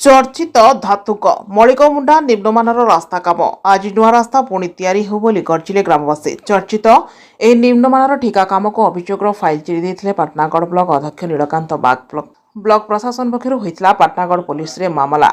चर्चित धातुक मणिकमुंडा निम्नमानर रास्ता काम आज नुआ रास्ता पुणी तैयारी हो बोली गर्जिले ग्रामवासी। चर्चित ए निम्नमानर ठिका काम को अभियोगर फाइल चिरी देथिले पाटनागढ़ ब्लॉक अध्यक्ष नीलकांत बाग। ब्लॉक प्रशासन पक्षरु होइतला पाटनागढ़ पुलिस रे मामला।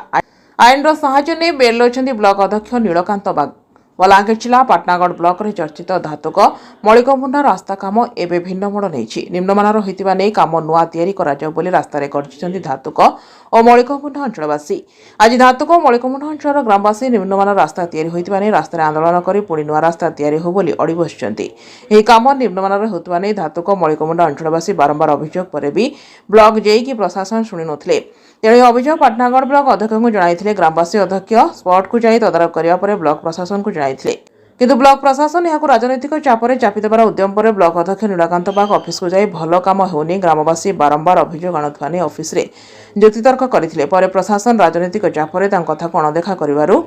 आईन साहाय्य ने बेल अछंती ब्लॉक अध्यक्ष नीलकांत बाग। बलांगीर जिला पाटनागढ़ ब्लॉक रे चर्चित धातुक मणिकमुंडा रास्ता काम एबे भिन्न मोड़ नहीं निम्नमानर होइतिबा नै काम नुआ तैयारी करा जाउ बोली रास्ता रे गर्जिसंती धातुक और मणिकमुंडा अंचलवासी। आज धातुक मणिकमुंडा अंचल ग्रामवासी निम्नमानर रास्ता तैयारी होइतिबा नै रास्ता रे आंदोलन करी पुणी नुआ रास्ता तैयारी हो बोली अड़ी बसिसंती। एही काम निम्नमानर होइतिबा नै धातुक मणिकमुंडा अंचलवासी बारंबार अभियोग पर भी ब्लॉक जेई प्रशासन शुणी नथिले। तेणु अभियोग पाटनागढ़ ब्लॉक अध्यक्ष को जणाइथिले। ग्रामवासी अध्यक्ष स्पॉट को जाई तदारख करिया परे ब्लॉक प्रशासन को जणाइथिले, किंतु ब्लॉक प्रशासन यहाँ राजनैतिक चापर चापी देवार उद्यम पर ब्लॉक अध्यक्ष नीलकांत बाग ऑफिस को जाई भल काम होनी ग्रामवासी बारंबार अभियोग आणुवा नहीं ऑफिस रे युक्तितर्क करथिले। परे प्रशासन राजनैतिक चापर कथा को अणदेखा करिवारु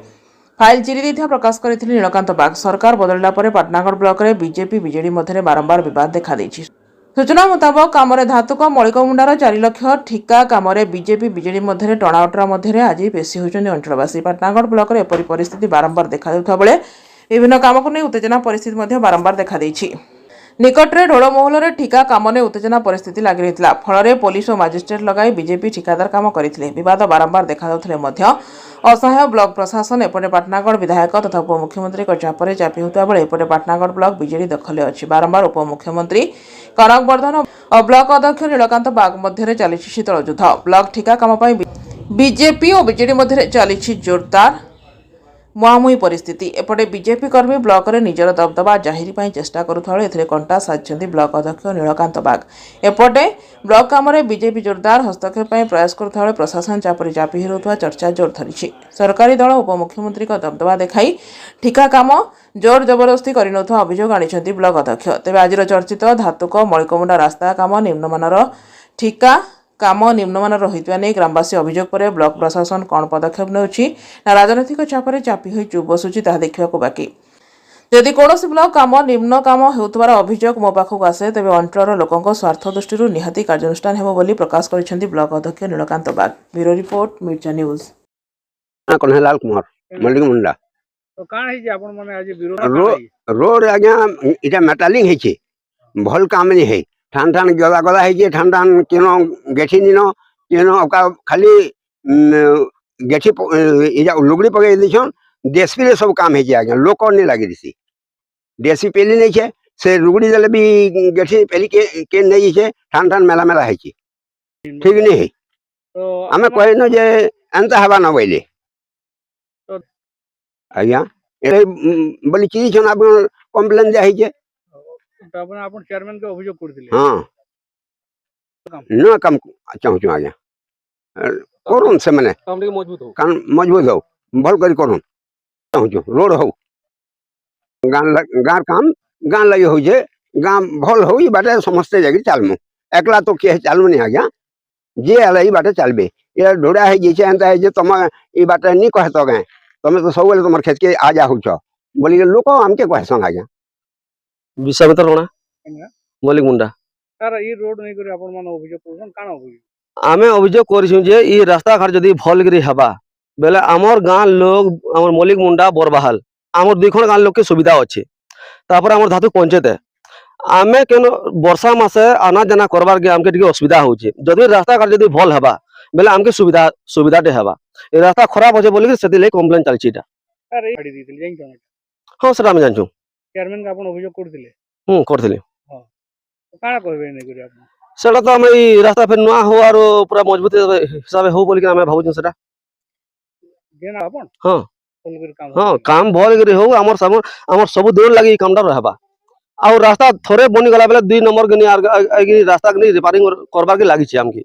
फाइल चिरी देथिया प्रकाश करथिले नीलकांत बाग। सरकार बदलला परे पाटनागढ़ ब्लॉक रे बीजेपी बीजेडी मध्य बारंबार विवाद देखा देछि। सूचना मुताबक काम धातुक मणिकमुंडार 4 लाख ठिका काम बीजेपी बीजेडी मध्य टणाउटरा मध्य आज पेशी होइछन्ति अंचलवासी। पाटनागढ़ ब्लॉक रे एपरि परिस्थिति बारंबार देखा देउथा बेले विभिन्न काम को नहीं उत्तेजना परिस्थिति बारंबार देखा देछि। निकटरे ढोलमोहल रे ठिका काम ने उत्तेजना परिस्थिति लगी रही फल पुलिस और मजिस्ट्रेट लगाई बीजेपी ठिकादार काम करते विवाद बारंबार देखा असहाय ब्लॉक प्रशासन एपटे पाटनागढ़ विधायक तथा उपमुख्यमंत्री चापर चापी होता बेले एपटे पाटनागढ़ ब्लॉक बीजेडी दखल अच्छी। बारंबार उपमुख्यमंत्री कनक वर्धन और ब्लॉक अध्यक्ष नीलकांत बाग मध्य चली शीतल युद्ध। ब्लॉक ठिका काम बीजेपी और बीजेडी मध्य चली जोरदार मुहांमुही परिस्थिति। एपटे बीजेपी कर्मी ब्लॉक रे निजर दबदबा जाहिर पाई चेष्टा करुवा बेले कंटा साजिंट ब्लॉक अध्यक्ष नीलकांत बाग। एपटे ब्लॉक काम बीजेपी जोरदार हस्तक्षेप प्रयास करुवा बेले प्रशासन चापरी चापी हिरुवा चर्चा जोर धरी। सरकारी दल उपमुख्यमंत्री दबदबा देखाई ठिका काम जोर जबरदस्ती कर अभियोग आनी ब्लॉक अध्यक्ष। तेज आज चर्चित धातुक मणिकमुंडा रास्ता काम निम्नमानर ठिका काम निम्नमानर होइतिबा नै ग्रामवासी अभियोग पर ब्लॉक प्रशासन कौन पदक्षेप नेउछि ना राजनैतिक चापर चापी होई चुप बसुछि ताहा देखिबाकू बाकी। यदि कौनसी ब्लॉक काम निम्न काम हेउतबार अभियोग मो पाखक आसे तेबे अंचलर लोकंक स्वार्थ दृष्टि निहाती कार्यानुष्ठान हेबो बोली प्रकाश करिसेंति ब्लॉक अध्यक्ष नीलकांत बाग। ब्यूरो रिपोर्ट मिर्चा न्यूज। कन्हैयालाल कुमार मणिकमुंडा तो कान है जे आपन माने आज विरोध रोड आज्ञा इटा मेटालिंग है छे भल काम नहीं है ठान ठान गला गला है ठान ठान केनो गेठी निनो केनो का खाली गेठी इजा लुगड़ी पके दिछन देशपी रे सब काम है जे आज्ञा लोक नहीं लागे दिसी देसी पेली नहीं छे से लुगड़ी देले भी गेठी पेली के नहीं छे ठान ठान मेला मेला है छे ठीक नहीं है। तो हमें कहनो जे एंता हवा न बोले तो आज्ञा ए बोली की छन आप कंप्लेन दे है छे अपन चेयरमैन के अभियोग कर दिले। हाँ न कम चाहूँ आज्ञा करूँ से मैंने काम मजबूत हो भल कर करूँ चाहूँ रोड हो गाँ काम गाँ लगे हो जे गाँ भल हो बाटे समस्ते जाकर चलमु एकला तो किए चलमु नहीं आज्ञा जे आले बाटे चलबे ये ढोड़ा है जैसे एंता है जे तुम ये बाटे नहीं कह तो गए तुम तो सब तुम खेत के आ जा हो बोली लोक हमके कह संग आज्ञा विश्वामित्र राणा मणिकमुंडा सर ई रोड नहीं करे अपन मान अभियोग करछन कान अभियोग आमे अभियोग करछु जे ई रास्ता घाट जदी भल गिरी हबा बेले हमर गां लोग हमर मणिकमुंडा बरबाहाल हमर दुखन गां लोग के सुविधा अछि। तापर हमर धातु पंचायत है आमे केनो वर्षा मासे आना जाना करबार के हमके टिके असुविधा होछि। जदी रास्ता घाट जदी भल हबा बेले हमके सुविधा दे हबा ए रास्ता खराब होजे बोली सेति ले कंप्लेन चलछि ता सर ई गाड़ी दिथिल जाइन कोन हां सर हम जानछु चेयरमैन का अपन अभियोग कर दिले करथिले हां तो कान कहबे नहीं करे अपन सेटा तो हम ई रास्ता फिर नुआ हो आरो पूरा मजबूत हिसाब हो बोली के हम भाबु सेटा देना अपन हां फुल कर काम हाँ काम भल गिरी हो हमर सब दिन लगी कामटा रहबा आ रास्ता थोड़े बनी गला बेले 2 नंबर के रास्ता के रिपेयरिंग करबार के लागी छी हमके